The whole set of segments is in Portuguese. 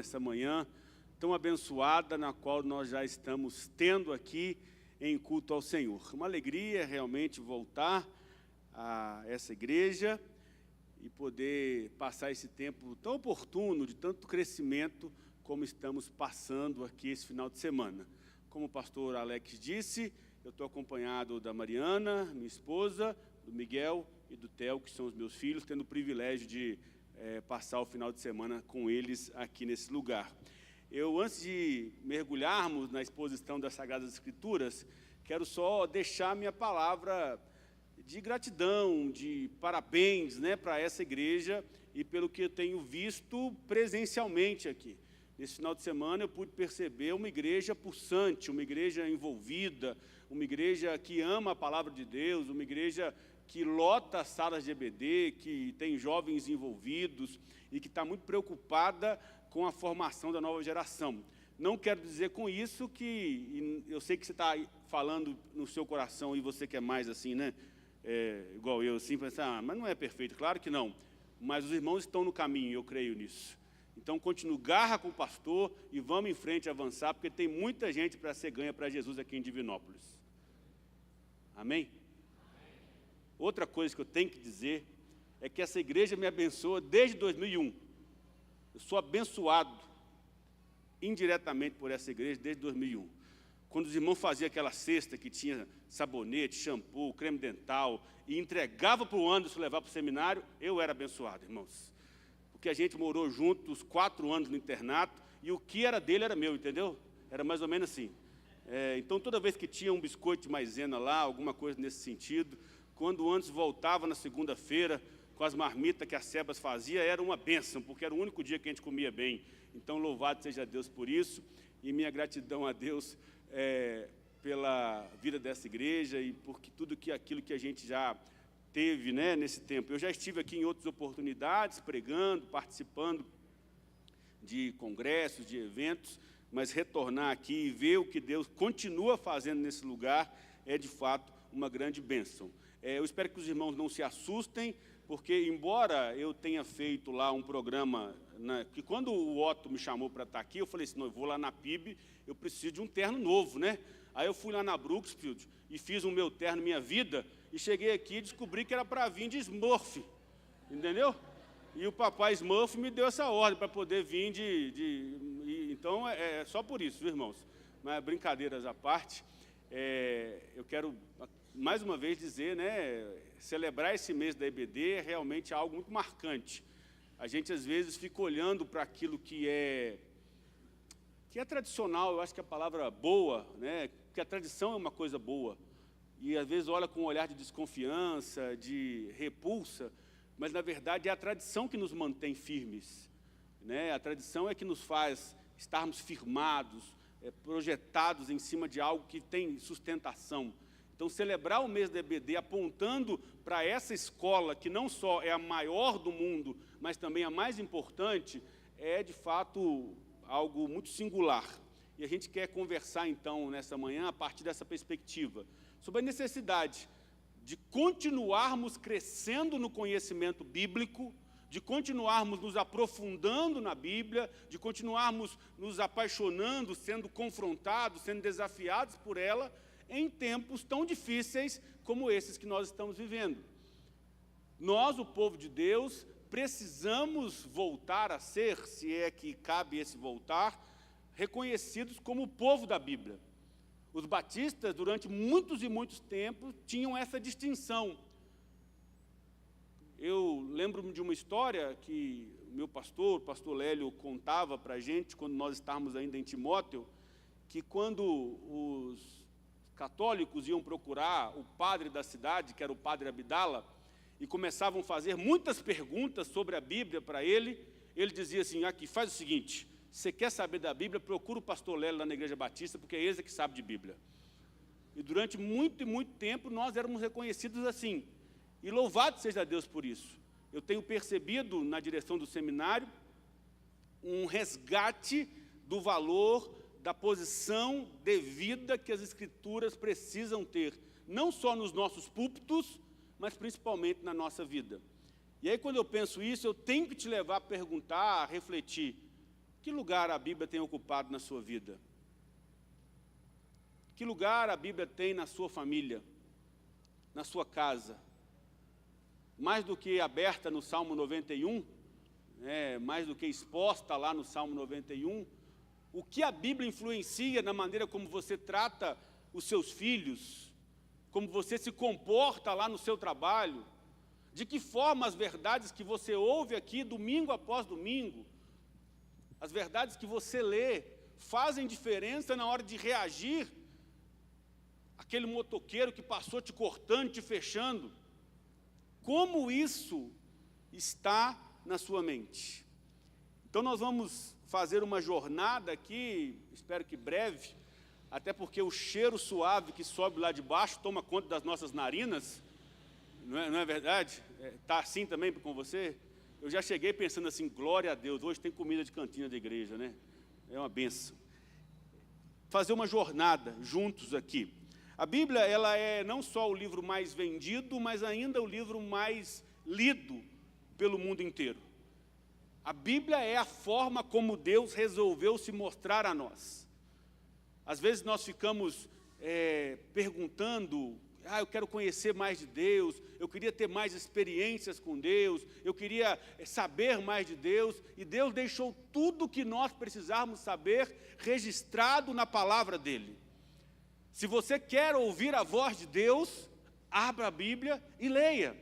nessa manhã tão abençoada, na qual nós já estamos tendo aqui em culto ao Senhor. Uma alegria realmente voltar a essa igreja e poder passar esse tempo tão oportuno, de tanto crescimento, como estamos passando aqui esse final de semana. Como o pastor Alex disse, eu estou acompanhado da Mariana, minha esposa, do Miguel e do Theo, que são os meus filhos, tendo o privilégio de passar o final de semana com eles aqui nesse lugar. Eu, antes de mergulharmos na exposição das Sagradas Escrituras, quero só deixar minha palavra de gratidão, de parabéns, para essa igreja e pelo que eu tenho visto presencialmente aqui. Nesse final de semana eu pude perceber uma igreja pulsante, uma igreja envolvida, uma igreja que ama a palavra de Deus, uma igreja que lota as salas de EBD, que tem jovens envolvidos e que está muito preocupada com a formação da nova geração. Não quero dizer com isso que, eu sei que você está falando no seu coração e você quer mais assim, igual eu, assim, pensar, mas não é perfeito, claro que não. Mas os irmãos estão no caminho, eu creio nisso. Então, continue, garra com o pastor e vamos em frente avançar, porque tem muita gente para ser ganha para Jesus aqui em Divinópolis. Amém? Outra coisa que eu tenho que dizer é que essa igreja me abençoa desde 2001. Eu sou abençoado indiretamente por essa igreja desde 2001. Quando os irmãos faziam aquela cesta que tinha sabonete, shampoo, creme dental, e entregava para o Anderson levar para o seminário, eu era abençoado, irmãos. Porque a gente morou juntos 4 anos no internato, e o que era dele era meu, entendeu? Era mais ou menos assim. Então, toda vez que tinha um biscoito de maisena lá, alguma coisa nesse sentido, quando o Anderson voltava na segunda-feira, com as marmitas que a Sebas fazia, era uma bênção, porque era o único dia que a gente comia bem. Então, louvado seja Deus por isso, e minha gratidão a Deus pela vida dessa igreja e por tudo aquilo que a gente já teve nesse tempo. Eu já estive aqui em outras oportunidades, pregando, participando de congressos, de eventos, mas retornar aqui e ver o que Deus continua fazendo nesse lugar é, de fato, uma grande bênção. Eu espero que os irmãos não se assustem, porque, embora eu tenha feito lá um programa, que quando o Otto me chamou para estar aqui, eu falei assim, não, eu vou lá na PIB, eu preciso de um terno novo, Aí eu fui lá na Brooksfield e fiz o meu terno Minha Vida, e cheguei aqui e descobri que era para vir de Smurf, entendeu? E o papai Smurf me deu essa ordem para poder vir então, é só por isso, irmãos. Mas, brincadeiras à parte, eu quero, mais uma vez, dizer, celebrar esse mês da EBD é realmente algo muito marcante. A gente, às vezes, fica olhando para aquilo que é tradicional, eu acho que a palavra boa, porque a tradição é uma coisa boa, e às vezes olha com um olhar de desconfiança, de repulsa, mas na verdade é a tradição que nos mantém firmes, A tradição é que nos faz estarmos firmados, projetados em cima de algo que tem sustentação. Então, celebrar o mês da EBD apontando para essa escola, que não só é a maior do mundo, mas também a mais importante, é de fato algo muito singular. E a gente quer conversar então nessa manhã a partir dessa perspectiva, sobre a necessidade de continuarmos crescendo no conhecimento bíblico, de continuarmos nos aprofundando na Bíblia, de continuarmos nos apaixonando, sendo confrontados, sendo desafiados por ela, em tempos tão difíceis como esses que nós estamos vivendo. Nós, o povo de Deus, precisamos voltar a ser, se é que cabe esse voltar, reconhecidos como o povo da Bíblia. Os batistas, durante muitos e muitos tempos, tinham essa distinção. Eu lembro-me de uma história que o meu pastor, o pastor Lélio, contava para a gente, quando nós estávamos ainda em Timóteo, que quando os católicos iam procurar o padre da cidade, que era o padre Abdala, e começavam a fazer muitas perguntas sobre a Bíblia para ele, ele dizia assim, aqui, faz o seguinte, você quer saber da Bíblia, procura o pastor Lélio lá na Igreja Batista, porque é ele que sabe de Bíblia. E durante muito e muito tempo nós éramos reconhecidos assim. E louvado seja Deus por isso. Eu tenho percebido na direção do seminário um resgate do valor, da posição devida que as Escrituras precisam ter, não só nos nossos púlpitos, mas principalmente na nossa vida. E aí, quando eu penso isso, eu tenho que te levar a perguntar, a refletir, Que lugar a Bíblia tem ocupado na sua vida? Que lugar a Bíblia tem na sua família, na sua casa? Mais do que aberta no Salmo 91, mais do que exposta lá no Salmo 91, o que a Bíblia influencia na maneira como você trata os seus filhos, como você se comporta lá no seu trabalho, de que forma as verdades que você ouve aqui domingo após domingo, as verdades que você lê, fazem diferença na hora de reagir àquele motoqueiro que passou te cortando, te fechando. Como isso está na sua mente? Então nós vamos fazer uma jornada aqui, espero que breve, até porque o cheiro suave que sobe lá de baixo toma conta das nossas narinas, não é verdade? Está assim também com você? Eu já cheguei pensando assim, glória a Deus, hoje tem comida de cantina da igreja, né? É uma bênção. Fazer uma jornada juntos aqui. A Bíblia, ela é não só o livro mais vendido, mas ainda o livro mais lido pelo mundo inteiro. A Bíblia é a forma como Deus resolveu se mostrar a nós. Às vezes nós ficamos perguntando, eu quero conhecer mais de Deus, eu queria ter mais experiências com Deus, eu queria saber mais de Deus, e Deus deixou tudo o que nós precisávamos saber registrado na palavra dEle. Se você quer ouvir a voz de Deus, abra a Bíblia e leia.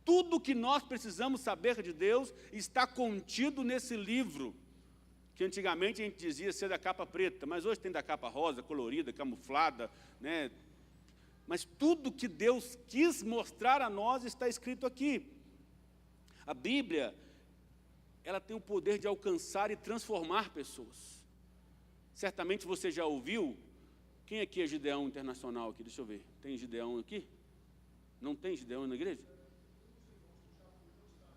Tudo o que nós precisamos saber de Deus está contido nesse livro, que antigamente a gente dizia ser da capa preta, mas hoje tem da capa rosa, colorida, camuflada, né? Mas tudo que Deus quis mostrar a nós está escrito aqui. A Bíblia, ela tem o poder de alcançar e transformar pessoas. Certamente você já ouviu. Quem aqui é Gideão Internacional aqui? Deixa eu ver. Tem Gideão aqui? Não tem Gideão na igreja?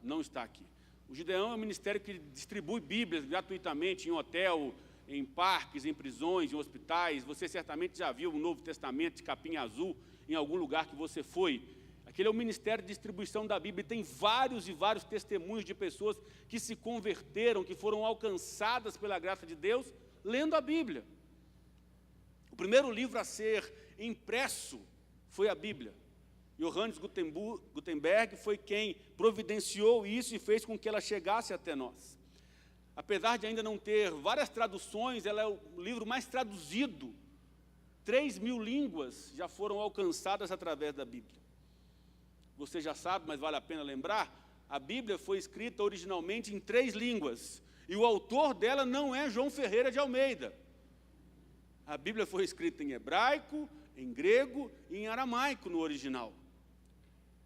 Não está aqui. O Gideão é um ministério que distribui Bíblias gratuitamente em hotel, em parques, em prisões, em hospitais. Você certamente já viu o Novo Testamento de capinha azul em algum lugar que você foi. Aquele é o ministério de distribuição da Bíblia. E tem vários e vários testemunhos de pessoas que se converteram, que foram alcançadas pela graça de Deus, lendo a Bíblia. O primeiro livro a ser impresso foi a Bíblia. Johannes Gutenberg foi quem providenciou isso e fez com que ela chegasse até nós. Apesar de ainda não ter várias traduções, ela é o livro mais traduzido. 3.000 línguas já foram alcançadas através da Bíblia. Você já sabe, mas vale a pena lembrar, a Bíblia foi escrita originalmente em 3 línguas. E o autor dela não é João Ferreira de Almeida. A Bíblia foi escrita em hebraico, em grego e em aramaico no original.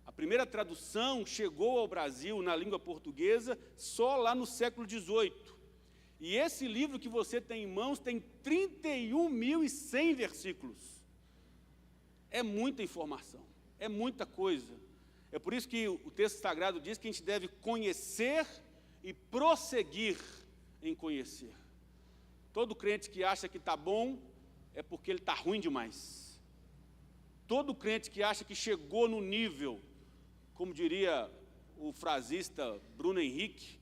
A primeira tradução chegou ao Brasil na língua portuguesa só lá no século XVIII. E esse livro que você tem em mãos tem 31.100 versículos. É muita informação, é muita coisa. É por isso que o texto sagrado diz que a gente deve conhecer e prosseguir em conhecer. Todo crente que acha que está bom é porque ele está ruim demais. Todo crente que acha que chegou no nível, como diria o frasista Bruno Henrique,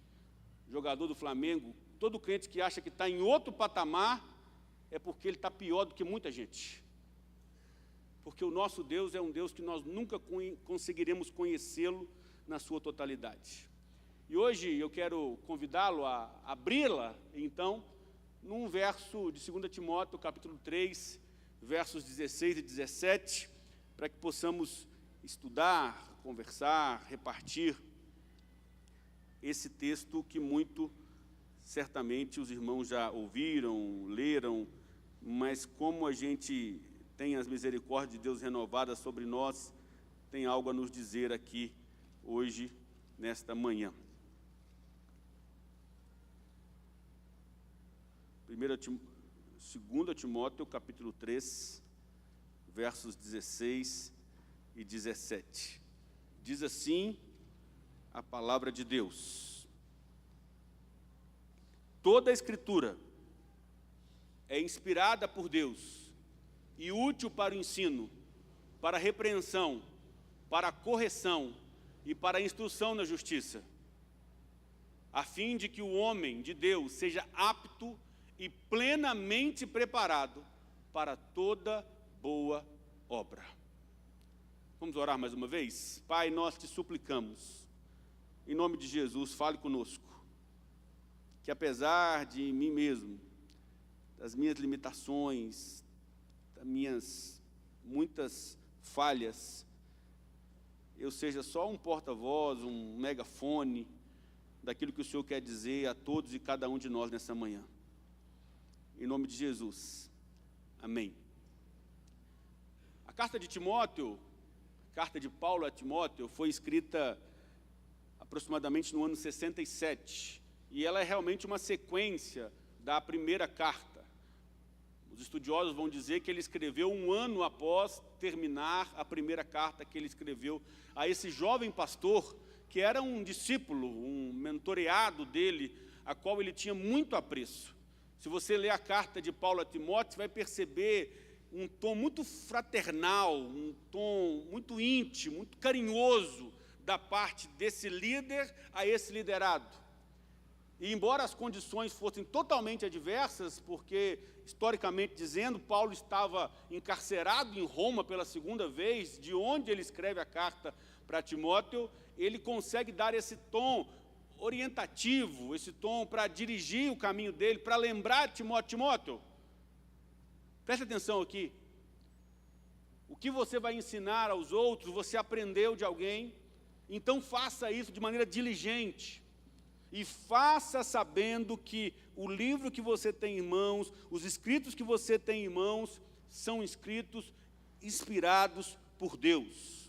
jogador do Flamengo, todo crente que acha que está em outro patamar é porque ele está pior do que muita gente. Porque o nosso Deus é um Deus que nós nunca conseguiremos conhecê-lo na sua totalidade. E hoje eu quero convidá-lo a abri-la, então, num verso de 2 Timóteo, capítulo 3, versos 16 e 17, para que possamos estudar, conversar, repartir esse texto que muito certamente os irmãos já ouviram, leram, mas como a gente tem as misericórdias de Deus renovadas sobre nós, tem algo a nos dizer aqui hoje, nesta manhã. 2 Timóteo, capítulo 3, versos 16 e 17. Diz assim a palavra de Deus: toda a Escritura é inspirada por Deus e útil para o ensino, para a repreensão, para a correção e para a instrução na justiça, a fim de que o homem de Deus seja apto e plenamente preparado para toda boa obra. Vamos orar mais uma vez? Pai, nós te suplicamos, em nome de Jesus, fale conosco, que apesar de mim mesmo, das minhas limitações, das minhas muitas falhas, eu seja só um porta-voz, um megafone, daquilo que o Senhor quer dizer a todos e cada um de nós nessa manhã. Em nome de Jesus. Amém. A carta de Timóteo, a carta de Paulo a Timóteo, foi escrita aproximadamente no ano 67. E ela é realmente uma sequência da primeira carta. Os estudiosos vão dizer que ele escreveu um ano após terminar a primeira carta que ele escreveu a esse jovem pastor, que era um discípulo, um mentoreado dele, a qual ele tinha muito apreço. Se você ler a carta de Paulo a Timóteo, você vai perceber um tom muito fraternal, um tom muito íntimo, muito carinhoso da parte desse líder a esse liderado. E embora as condições fossem totalmente adversas, porque, historicamente dizendo, Paulo estava encarcerado em Roma pela segunda vez, de onde ele escreve a carta para Timóteo, ele consegue dar esse tom orientativo, esse tom para dirigir o caminho dele, para lembrar Timóteo, preste atenção aqui, o que você vai ensinar aos outros, você aprendeu de alguém, então faça isso de maneira diligente, e faça sabendo que o livro que você tem em mãos, os escritos que você tem em mãos, são escritos inspirados por Deus.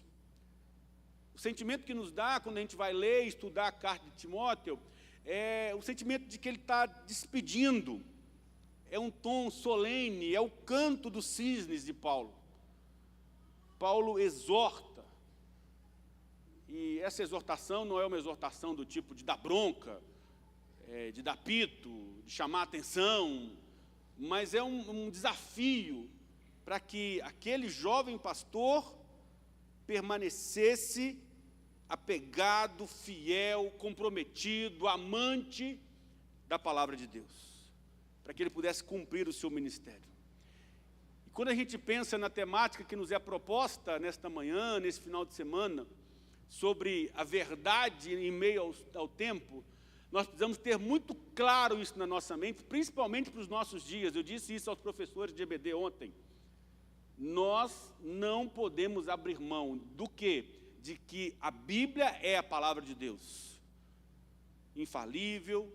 O sentimento que nos dá quando a gente vai ler e estudar a carta de Timóteo é o sentimento de que ele está despedindo. É um tom solene, é o canto dos cisnes de Paulo. Paulo exorta. E essa exortação não é uma exortação do tipo de dar bronca, de dar pito, de chamar a atenção, mas é um desafio para que aquele jovem pastor permanecesse apegado, fiel, comprometido, amante da palavra de Deus, para que ele pudesse cumprir o seu ministério. E quando a gente pensa na temática que nos é proposta nesta manhã, nesse final de semana, sobre a verdade em meio ao tempo, nós precisamos ter muito claro isso na nossa mente, principalmente para os nossos dias. Eu disse isso aos professores de EBD ontem. Nós não podemos abrir mão do quê? De que a Bíblia é a palavra de Deus, infalível,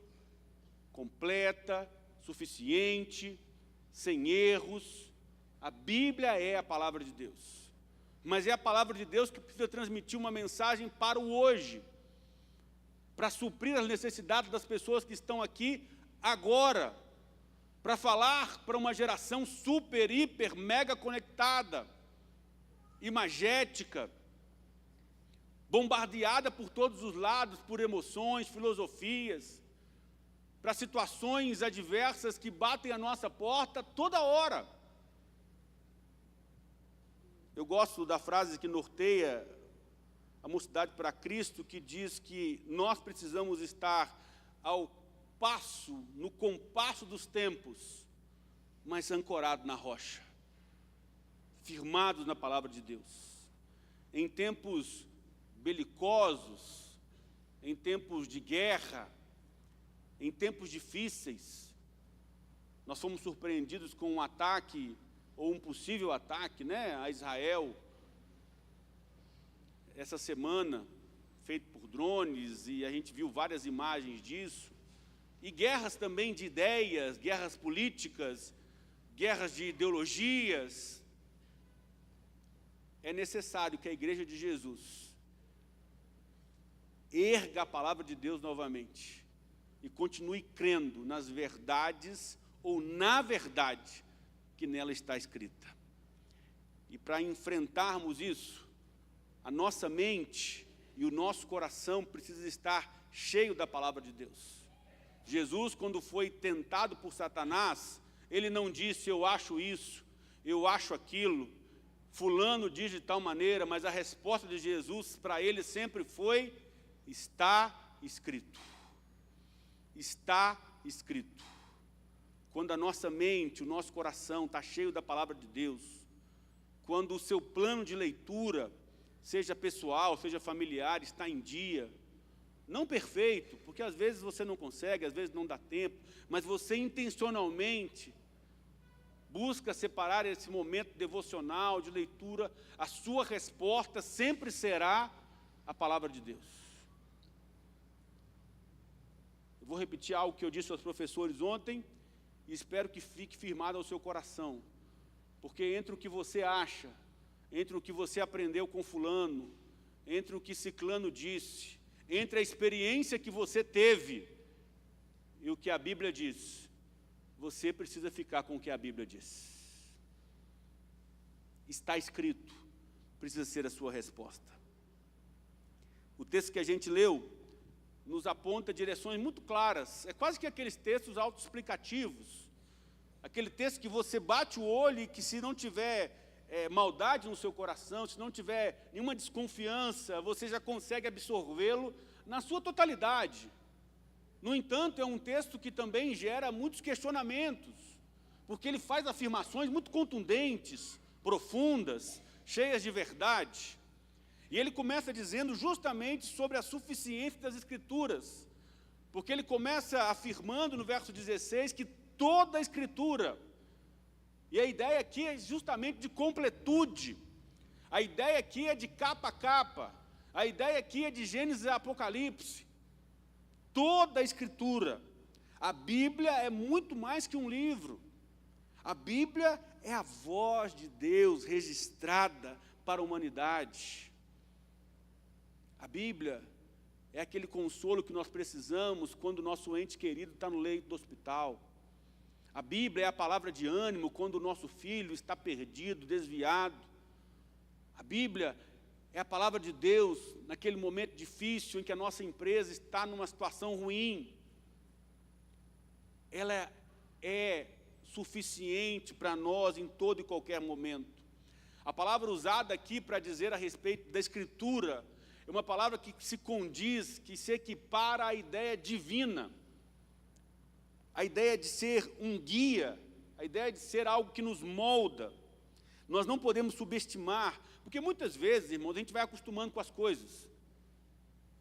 completa, suficiente, sem erros. A Bíblia é a palavra de Deus, mas é a palavra de Deus que precisa transmitir uma mensagem para o hoje, para suprir as necessidades das pessoas que estão aqui agora, para falar para uma geração super, hiper, mega conectada, imagética, bombardeada por todos os lados, por emoções, filosofias, para situações adversas que batem à nossa porta toda hora. Eu gosto da frase que norteia a Mocidade para Cristo, que diz que nós precisamos estar ao passo, no compasso dos tempos, mas ancorados na rocha, firmados na palavra de Deus. Em tempos belicosos, em tempos de guerra, em tempos difíceis, nós fomos surpreendidos com um ataque, ou um possível ataque, a Israel, essa semana, feito por drones, e a gente viu várias imagens disso, e guerras também de ideias, guerras políticas, guerras de ideologias. É necessário que a Igreja de Jesus erga a palavra de Deus novamente e continue crendo nas verdades ou na verdade que nela está escrita. E para enfrentarmos isso, a nossa mente e o nosso coração precisam estar cheio da palavra de Deus. Jesus, quando foi tentado por Satanás, ele não disse, eu acho isso, eu acho aquilo, fulano diz de tal maneira, mas a resposta de Jesus para ele sempre foi, está escrito. está escrito. Quando a nossa mente, o nosso coração está cheio da palavra de Deus, quando o seu plano de leitura, seja pessoal, seja familiar, está em dia, não perfeito, porque às vezes você não consegue, às vezes não dá tempo, mas você intencionalmente busca separar esse momento devocional, de leitura, a sua resposta sempre será a palavra de Deus. Eu vou repetir algo que eu disse aos professores ontem, e espero que fique firmado ao seu coração, porque entre o que você acha, entre o que você aprendeu com fulano, entre o que ciclano disse, entre a experiência que você teve e o que a Bíblia diz, você precisa ficar com o que a Bíblia diz. Está escrito, precisa ser a sua resposta. O texto que a gente leu nos aponta direções muito claras. É quase que aqueles textos autoexplicativos. Aquele texto que você bate o olho e que, se não tiver maldade no seu coração, se não tiver nenhuma desconfiança, você já consegue absorvê-lo na sua totalidade. No entanto, é um texto que também gera muitos questionamentos, porque ele faz afirmações muito contundentes, profundas, cheias de verdade. E ele começa dizendo justamente sobre a suficiência das Escrituras, porque ele começa afirmando no verso 16 que toda a Escritura, e a ideia aqui é justamente de completude, a ideia aqui é de capa a capa, a ideia aqui é de Gênesis a Apocalipse, toda a Escritura. A Bíblia é muito mais que um livro, a Bíblia é a voz de Deus registrada para a humanidade. A Bíblia é aquele consolo que nós precisamos quando o nosso ente querido está no leito do hospital. A Bíblia é a palavra de ânimo quando o nosso filho está perdido, desviado. A Bíblia é a palavra de Deus naquele momento difícil em que a nossa empresa está numa situação ruim. Ela é suficiente para nós em todo e qualquer momento. A palavra usada aqui para dizer a respeito da Escritura é uma palavra que se condiz, que se equipara à ideia divina, a ideia de ser um guia, a ideia de ser algo que nos molda. Nós não podemos subestimar, porque muitas vezes, irmãos, a gente vai acostumando com as coisas,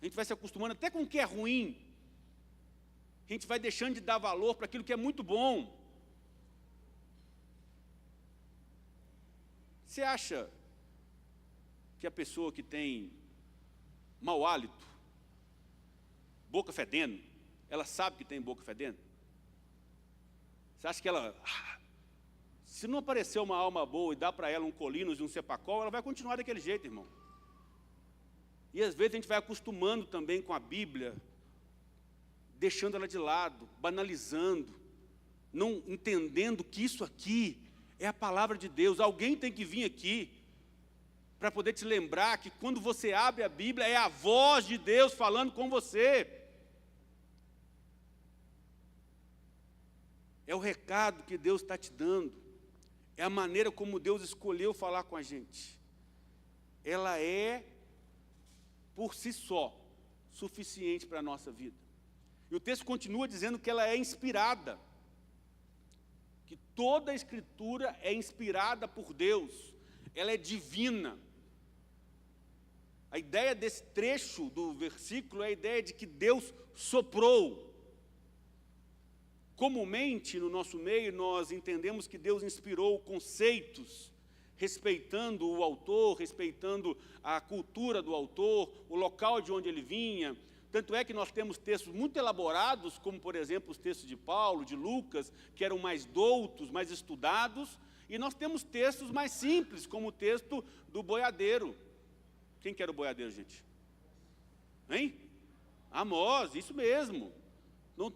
a gente vai se acostumando até com o que é ruim, a gente vai deixando de dar valor para aquilo que é muito bom. Você acha que a pessoa que tem mau hálito, boca fedendo, ela sabe que tem boca fedendo? Você acha que ela, se não aparecer uma alma boa e dá para ela um Colinos e um Cepacol, ela vai continuar daquele jeito, irmão. E às vezes a gente vai acostumando também com a Bíblia, deixando ela de lado, banalizando, não entendendo que isso aqui é a palavra de Deus. Alguém tem que vir aqui para poder te lembrar que quando você abre a Bíblia, é a voz de Deus falando com você. É o recado que Deus está te dando. É a maneira como Deus escolheu falar com a gente. Ela é, por si só, suficiente para a nossa vida. E o texto continua dizendo que ela é inspirada. Que toda a Escritura é inspirada por Deus. Ela é divina. A ideia desse trecho do versículo é a ideia de que Deus soprou. Comumente, no nosso meio, nós entendemos que Deus inspirou conceitos, respeitando o autor, respeitando a cultura do autor, o local de onde ele vinha. Tanto é que nós temos textos muito elaborados, como, por exemplo, os textos de Paulo, de Lucas, que eram mais doutos, mais estudados, e nós temos textos mais simples, como o texto do boiadeiro. Quem que era o boiadeiro, gente? Hein? Amós, isso mesmo.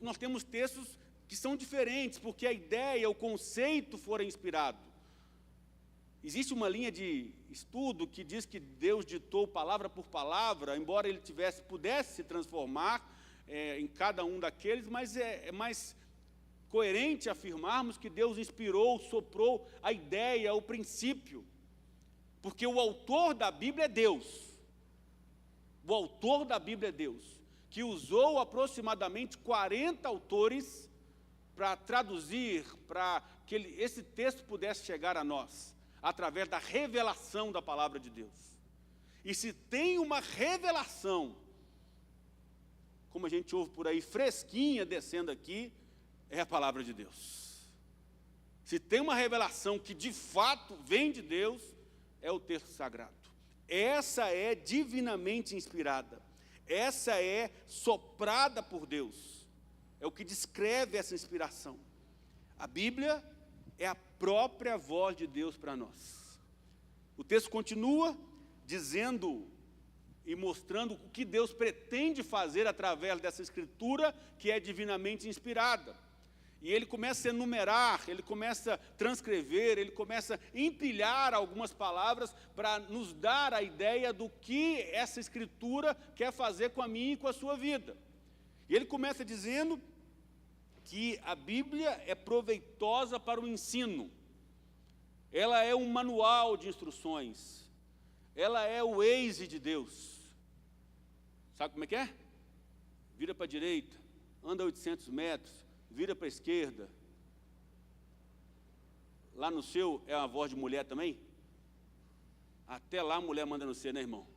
Nós temos textos que são diferentes, porque a ideia, o conceito foram inspirados. Existe uma linha de estudo que diz que Deus ditou palavra por palavra, embora ele pudesse se transformar em cada um daqueles, mas é mais coerente afirmarmos que Deus inspirou, soprou a ideia, o princípio, porque o autor da Bíblia é Deus. O autor da Bíblia é Deus, que usou aproximadamente 40 autores para traduzir, para que esse texto pudesse chegar a nós, através da revelação da palavra de Deus. E se tem uma revelação, como a gente ouve por aí, fresquinha, descendo aqui, é a palavra de Deus. Se tem uma revelação que de fato vem de Deus, é o texto sagrado. Essa é divinamente inspirada. Essa é soprada por Deus. É o que descreve essa inspiração. A Bíblia é a própria voz de Deus para nós. O texto continua dizendo e mostrando o que Deus pretende fazer através dessa escritura que é divinamente inspirada. E ele começa a enumerar, ele começa a transcrever, ele começa a empilhar algumas palavras para nos dar a ideia do que essa escritura quer fazer com a minha e com a sua vida. E ele começa dizendo que a Bíblia é proveitosa para o ensino. Ela é um manual de instruções. Ela é o Waze de Deus. Sabe como é que é? Vira para a direita, anda 800 metros, vira para a esquerda. Lá no seu é uma voz de mulher também? Até lá a mulher manda no seu, né, irmão?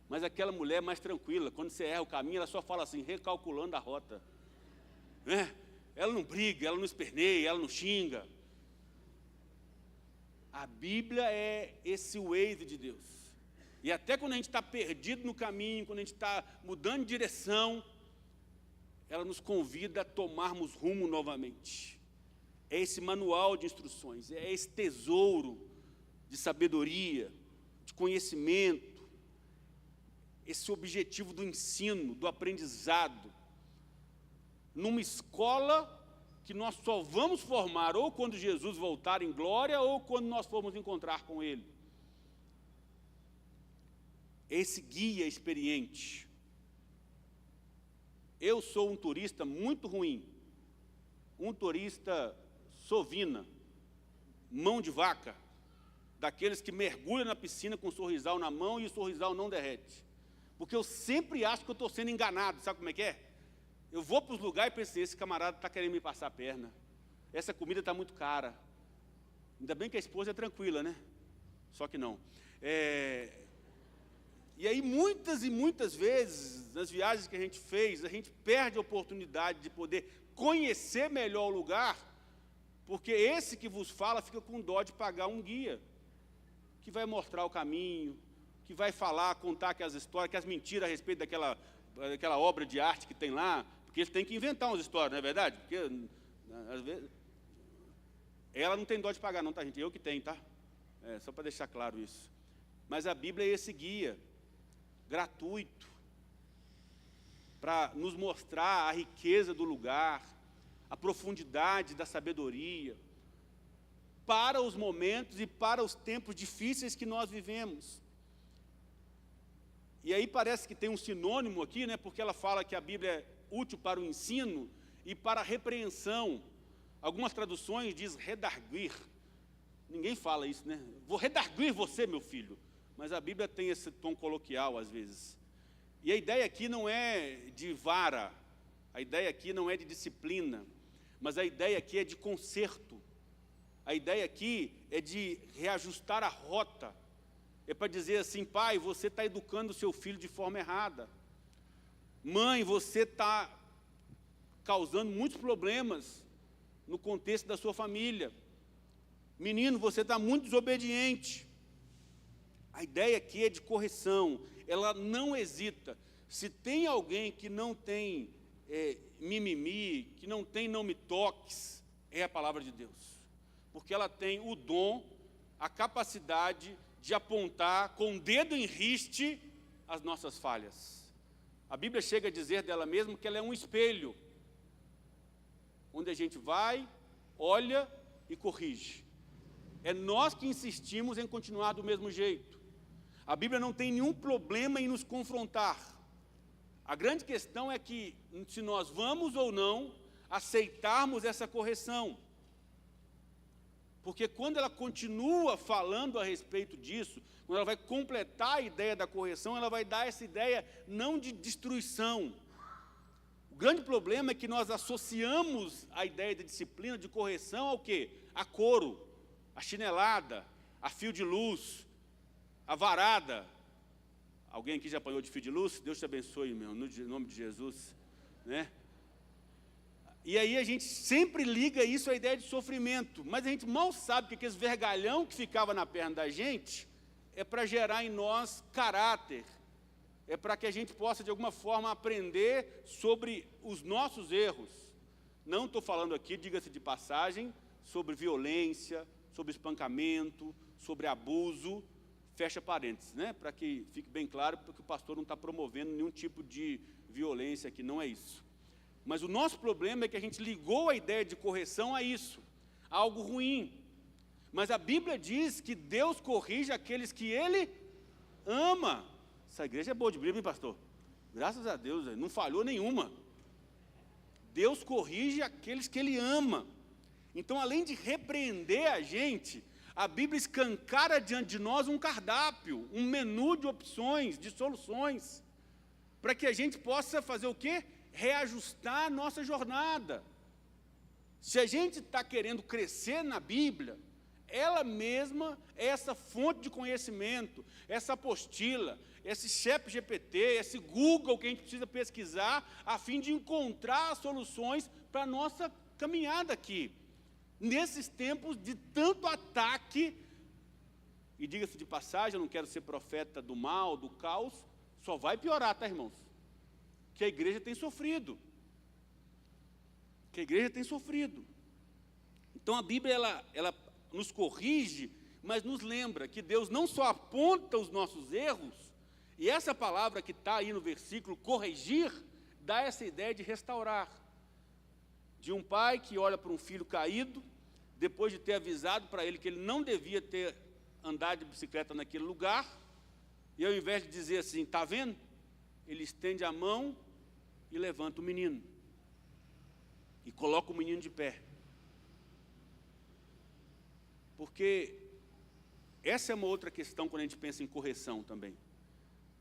Mas aquela mulher é mais tranquila. Quando você erra o caminho, ela só fala assim, recalculando a rota. Né? Ela não briga, ela não esperneia, ela não xinga. A Bíblia é esse Waze de Deus. E até quando a gente está perdido no caminho, quando a gente está mudando de direção, ela nos convida a tomarmos rumo novamente. É esse manual de instruções, é esse tesouro de sabedoria, de conhecimento, esse objetivo do ensino, do aprendizado, numa escola que nós só vamos formar ou quando Jesus voltar em glória ou quando nós formos encontrar com Ele. Esse guia experiente. Eu sou um turista muito ruim, um turista sovina, mão de vaca, daqueles que mergulham na piscina com o sorrisal na mão e o sorrisal não derrete. Porque eu sempre acho que eu estou sendo enganado, sabe como é que é? Eu vou para os lugares e penso, esse camarada está querendo me passar a perna, essa comida está muito cara. Ainda bem que a esposa é tranquila, né? Só que não. E aí, muitas e muitas vezes, nas viagens que a gente fez, a gente perde a oportunidade de poder conhecer melhor o lugar, porque esse que vos fala fica com dó de pagar um guia, que vai mostrar o caminho, que vai falar, contar aquelas histórias, aquelas mentiras a respeito daquela obra de arte que tem lá, porque eles têm que inventar umas histórias, não é verdade? Porque, às vezes, ela não tem dó de pagar não, tá, gente? Eu que tenho, tá? Só para deixar claro isso. Mas a Bíblia é esse guia, gratuito, para nos mostrar a riqueza do lugar, a profundidade da sabedoria, para os momentos e para os tempos difíceis que nós vivemos. E aí parece que tem um sinônimo aqui, né, porque ela fala que a Bíblia é útil para o ensino e para a repreensão. Algumas traduções diz redarguir. Ninguém fala isso, né? Vou redarguir você, meu filho. Mas a Bíblia tem esse tom coloquial, às vezes. E a ideia aqui não é de vara, a ideia aqui não é de disciplina, mas a ideia aqui é de conserto. A ideia aqui é de reajustar a rota. É para dizer assim, pai, você está educando o seu filho de forma errada. Mãe, você está causando muitos problemas no contexto da sua família. Menino, você está muito desobediente. A ideia aqui é de correção, ela não hesita. Se tem alguém que não tem mimimi, que não tem não me toques, é a palavra de Deus. Porque ela tem o dom, a capacidade de apontar com o dedo em riste as nossas falhas. A Bíblia chega a dizer dela mesma que ela é um espelho, onde a gente vai, olha e corrige. É nós que insistimos em continuar do mesmo jeito. A Bíblia não tem nenhum problema em nos confrontar. A grande questão é que, se nós vamos ou não aceitarmos essa correção. Porque quando ela continua falando a respeito disso, quando ela vai completar a ideia da correção, ela vai dar essa ideia não de destruição. O grande problema é que nós associamos a ideia de disciplina, de correção, ao quê? A couro, a chinelada, a fio de luz, a varada. Alguém aqui já apanhou de fio de luz? Deus te abençoe, meu, no nome de Jesus, né? E aí a gente sempre liga isso à ideia de sofrimento, mas a gente mal sabe que aquele vergalhão que ficava na perna da gente é para gerar em nós caráter, é para que a gente possa, de alguma forma, aprender sobre os nossos erros. Não estou falando aqui, diga-se de passagem, sobre violência, sobre espancamento, sobre abuso, fecha parênteses, né? Para que fique bem claro, porque o pastor não está promovendo nenhum tipo de violência aqui, não é isso. Mas o nosso problema é que a gente ligou a ideia de correção a isso, a algo ruim. Mas a Bíblia diz que Deus corrige aqueles que Ele ama. Essa igreja é boa de Bíblia, hein, pastor? Graças a Deus, não falhou nenhuma. Deus corrige aqueles que Ele ama. Então, além de repreender a gente, a Bíblia escancara diante de nós um cardápio, um menu de opções, de soluções, para que a gente possa fazer o quê? Reajustar a nossa jornada. Se a gente está querendo crescer na Bíblia, ela mesma é essa fonte de conhecimento, essa apostila, esse ChatGPT, esse Google que a gente precisa pesquisar, a fim de encontrar soluções para a nossa caminhada aqui. Nesses tempos de tanto ataque, e diga-se de passagem, eu não quero ser profeta do mal, do caos, só vai piorar, tá, irmãos? Que a igreja tem sofrido. Então a Bíblia, ela nos corrige, mas nos lembra que Deus não só aponta os nossos erros, e essa palavra que está aí no versículo, corrigir, dá essa ideia de restaurar. De um pai que olha para um filho caído, depois de ter avisado para ele que ele não devia ter andado de bicicleta naquele lugar, e ao invés de dizer assim, está vendo? Ele estende a mão e levanta o menino. E coloca o menino de pé. Porque essa é uma outra questão quando a gente pensa em correção também.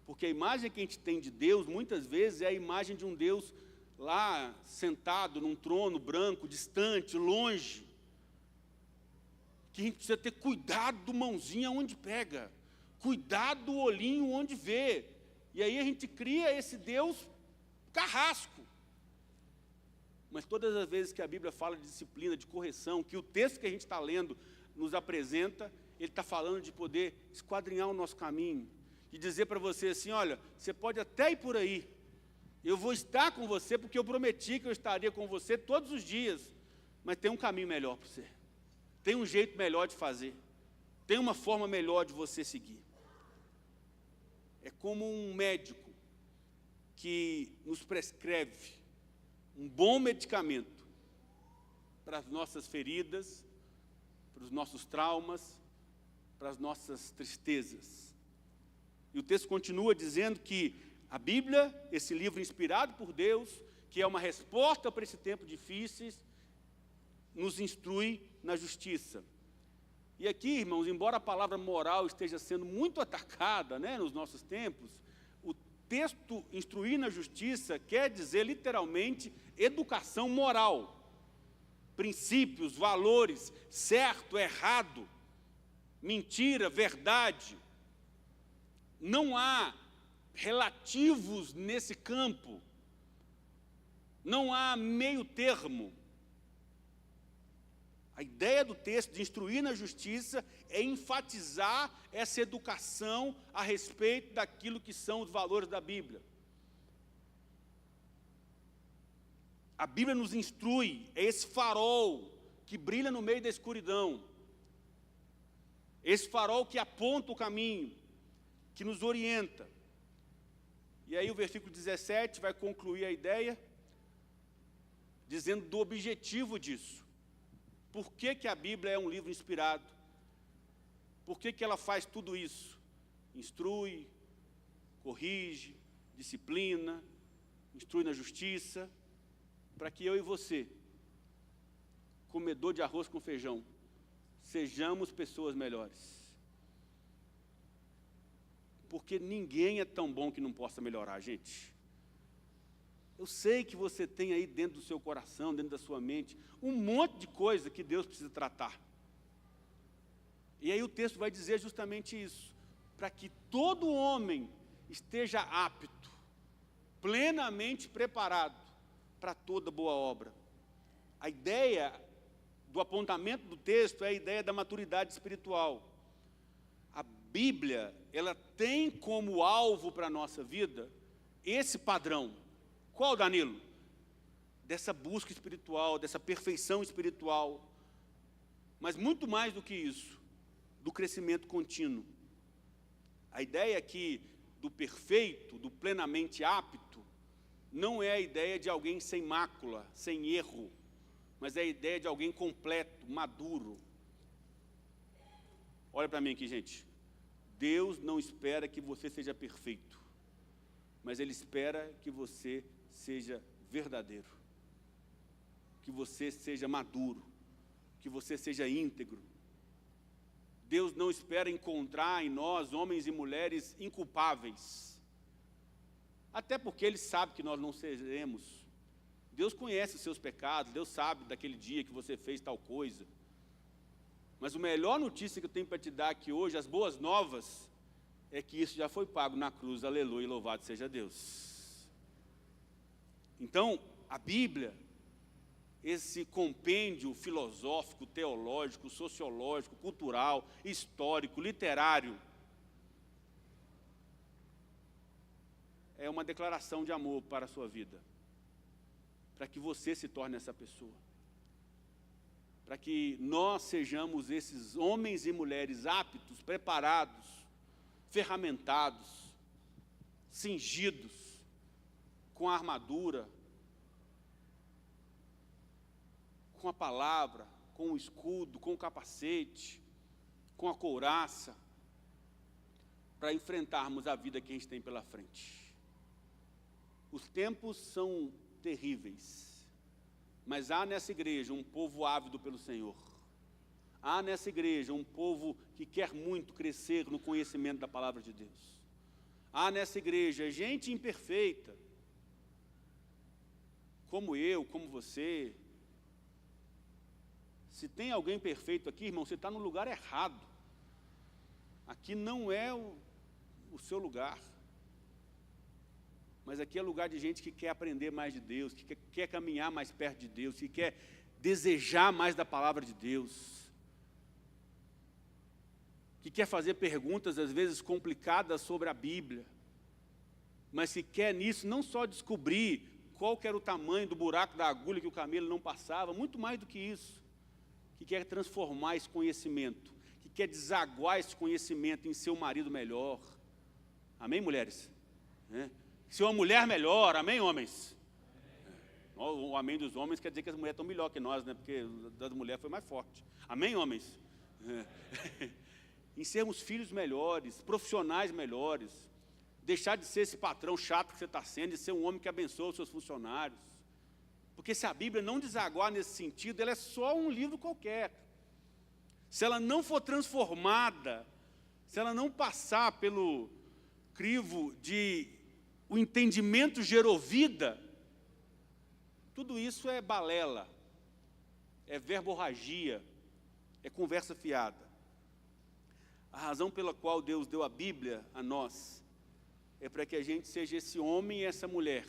Porque a imagem que a gente tem de Deus, muitas vezes, é a imagem de um Deus lá, sentado num trono branco, distante, longe. Que a gente precisa ter cuidado do mãozinha onde pega. Cuidado do olhinho onde vê. E aí a gente cria esse Deus carrasco. Mas todas as vezes que a Bíblia fala de disciplina, de correção, que o texto que a gente está lendo nos apresenta, ele está falando de poder esquadrinhar o nosso caminho, de dizer para você assim, olha, você pode até ir por aí, eu vou estar com você, porque eu prometi que eu estaria com você todos os dias, mas tem um caminho melhor para você, tem um jeito melhor de fazer, tem uma forma melhor de você seguir. É como um médico que nos prescreve um bom medicamento para as nossas feridas, para os nossos traumas, para as nossas tristezas. E o texto continua dizendo que a Bíblia, esse livro inspirado por Deus, que é uma resposta para esse tempo difícil, nos instrui na justiça. E aqui, irmãos, embora a palavra moral esteja sendo muito atacada, né, nos nossos tempos, o texto instruir na justiça quer dizer literalmente educação moral, princípios, valores, certo, errado, mentira, verdade. Não há relativos nesse campo, não há meio termo. A ideia do texto de instruir na justiça é enfatizar essa educação a respeito daquilo que são os valores da Bíblia. A Bíblia nos instrui, é esse farol que brilha no meio da escuridão, esse farol que aponta o caminho, que nos orienta. E aí o versículo 17 vai concluir a ideia, dizendo do objetivo disso. Por que que a Bíblia é um livro inspirado? Por que que ela faz tudo isso? Instrui, corrige, disciplina, instrui na justiça, para que eu e você, comedor de arroz com feijão, sejamos pessoas melhores. Porque ninguém é tão bom que não possa melhorar, gente. Eu sei que você tem aí dentro do seu coração, dentro da sua mente, um monte de coisa que Deus precisa tratar. E aí o texto vai dizer justamente isso, para que todo homem esteja apto, plenamente preparado para toda boa obra. A ideia do apontamento do texto é a ideia da maturidade espiritual. A Bíblia, ela tem como alvo para a nossa vida esse padrão. Qual, Danilo? Dessa busca espiritual, dessa perfeição espiritual. Mas muito mais do que isso, do crescimento contínuo. A ideia aqui do perfeito, do plenamente apto, não é a ideia de alguém sem mácula, sem erro, mas é a ideia de alguém completo, maduro. Olha para mim aqui, gente. Deus não espera que você seja perfeito, mas Ele espera que você seja verdadeiro, que você seja maduro, que você seja íntegro. Deus não espera encontrar em nós homens e mulheres inculpáveis, até porque Ele sabe que nós não seremos. Deus conhece os seus pecados, Deus sabe daquele dia que você fez tal coisa. Mas a melhor notícia que eu tenho para te dar aqui hoje, as boas novas, é que isso já foi pago na cruz, aleluia, louvado seja Deus. Então, a Bíblia, esse compêndio filosófico, teológico, sociológico, cultural, histórico, literário, é uma declaração de amor para a sua vida, para que você se torne essa pessoa, para que nós sejamos esses homens e mulheres aptos, preparados, ferramentados, cingidos, com a armadura, com a palavra, com o escudo, com o capacete, com a couraça, para enfrentarmos a vida que a gente tem pela frente. Os tempos são terríveis, mas há nessa igreja um povo ávido pelo Senhor. Há nessa igreja um povo que quer muito crescer no conhecimento da palavra de Deus. Há nessa igreja gente imperfeita, como eu, como você. Se tem alguém perfeito aqui, irmão, você está no lugar errado. Aqui não é o seu lugar. Mas aqui é lugar de gente que quer aprender mais de Deus, que quer caminhar mais perto de Deus, que quer desejar mais da palavra de Deus, que quer fazer perguntas, às vezes, complicadas sobre a Bíblia, mas que quer nisso não só descobrir qual que era o tamanho do buraco da agulha que o camelo não passava, muito mais do que isso, que quer transformar esse conhecimento, que quer desaguar esse conhecimento em ser um marido melhor. Amém, mulheres? Ser uma mulher melhor, amém, homens? O amém dos homens quer dizer que as mulheres estão melhor que nós, né? Porque das mulheres foi mais forte. Amém, homens? Em sermos filhos melhores, profissionais melhores, deixar de ser esse patrão chato que você está sendo, e ser um homem que abençoa os seus funcionários. Porque se a Bíblia não desaguar nesse sentido, ela é só um livro qualquer. Se ela não for transformada, se ela não passar pelo crivo de o entendimento gerou vida, tudo isso é balela, é verborragia, é conversa fiada. A razão pela qual Deus deu a Bíblia a nós é para que a gente seja esse homem e essa mulher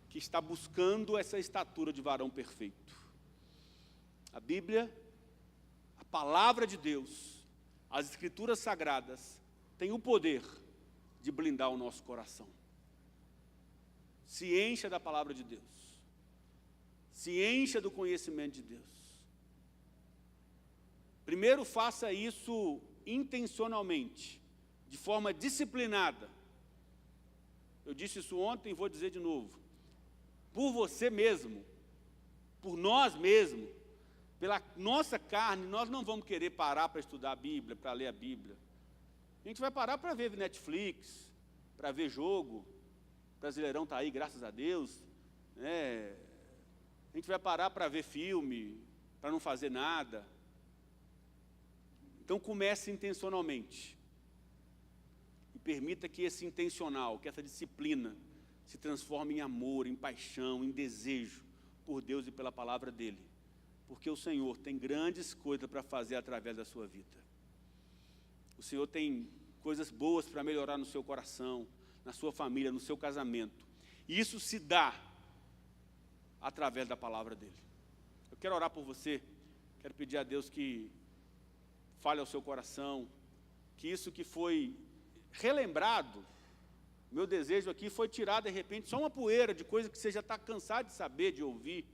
que está buscando essa estatura de varão perfeito. A Bíblia, a palavra de Deus, as Escrituras Sagradas, têm o poder de blindar o nosso coração. Se encha da palavra de Deus. Se encha do conhecimento de Deus. Primeiro, faça isso intencionalmente, de forma disciplinada. Eu disse isso ontem e vou dizer de novo. Por você mesmo, por nós mesmos, pela nossa carne, nós não vamos querer parar para estudar a Bíblia, para ler a Bíblia. A gente vai parar para ver Netflix, para ver jogo. O Brasileirão está aí, graças a Deus. A gente vai parar para ver filme, para não fazer nada. Então comece intencionalmente. E permita que esse intencional, que essa disciplina, se transforme em amor, em paixão, em desejo por Deus e pela palavra dEle. Porque o Senhor tem grandes coisas para fazer através da sua vida. O Senhor tem coisas boas para melhorar no seu coração, na sua família, no seu casamento. E isso se dá através da palavra dEle. Eu quero orar por você, quero pedir a Deus que fale ao seu coração, que isso que foi relembrado, meu desejo aqui foi tirar de repente só uma poeira de coisa que você já está cansado de saber, de ouvir.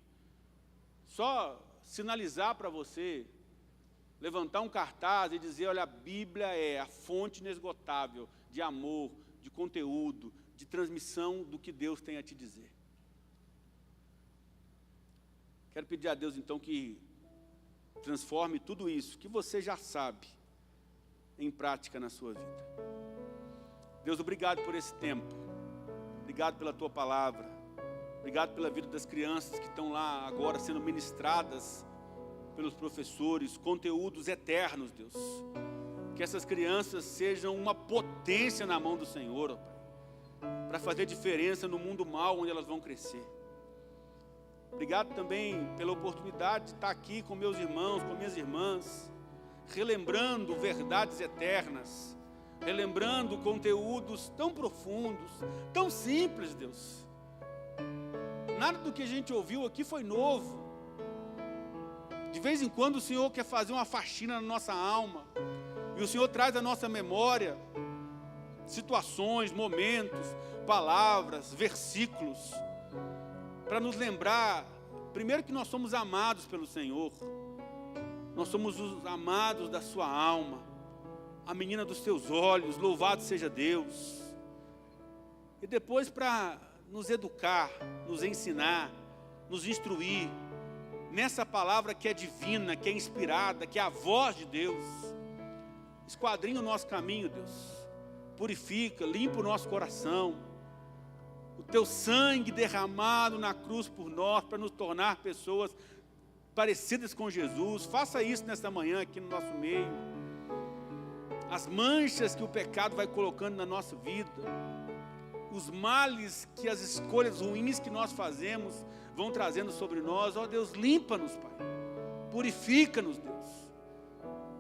Só sinalizar para você, levantar um cartaz e dizer, olha, a Bíblia é a fonte inesgotável de amor, de conteúdo, de transmissão do que Deus tem a te dizer. Quero pedir a Deus então que transforme tudo isso que você já sabe em prática na sua vida. Deus, obrigado por esse tempo, obrigado pela Tua palavra, obrigado pela vida das crianças que estão lá agora sendo ministradas pelos professores, conteúdos eternos, Deus. Que essas crianças sejam uma potência na mão do Senhor, ó Pai, para fazer diferença no mundo mal onde elas vão crescer. Obrigado também pela oportunidade de estar aqui com meus irmãos, com minhas irmãs, relembrando verdades eternas, relembrando conteúdos tão profundos, tão simples, Deus. Nada do que a gente ouviu aqui foi novo. De vez em quando o Senhor quer fazer uma faxina na nossa alma, e o Senhor traz à nossa memória situações, momentos, palavras, versículos, para nos lembrar, primeiro que nós somos amados pelo Senhor, nós somos os amados da sua alma, a menina dos teus olhos, louvado seja Deus. E depois para nos educar, nos ensinar, nos instruir, nessa palavra que é divina, que é inspirada, que é a voz de Deus. Esquadrinha o nosso caminho, Deus. Purifica, limpa o nosso coração. O teu sangue derramado na cruz por nós, para nos tornar pessoas parecidas com Jesus. Faça isso nesta manhã aqui no nosso meio. As manchas que o pecado vai colocando na nossa vida, os males que as escolhas ruins que nós fazemos vão trazendo sobre nós. Ó Deus, limpa-nos, Pai. Purifica-nos, Deus.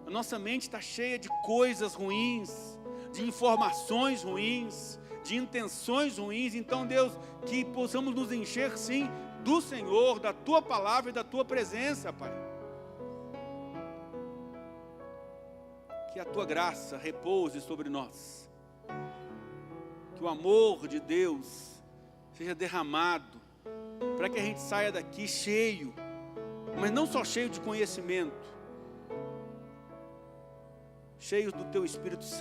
A nossa mente está cheia de coisas ruins, de informações ruins, de intenções ruins. Então, Deus, que possamos nos encher, sim, do Senhor, da Tua palavra e da Tua presença, Pai. Que a Tua graça repouse sobre nós. Que o amor de Deus seja derramado, para que a gente saia daqui cheio, mas não só cheio de conhecimento, cheio do Teu Espírito Santo.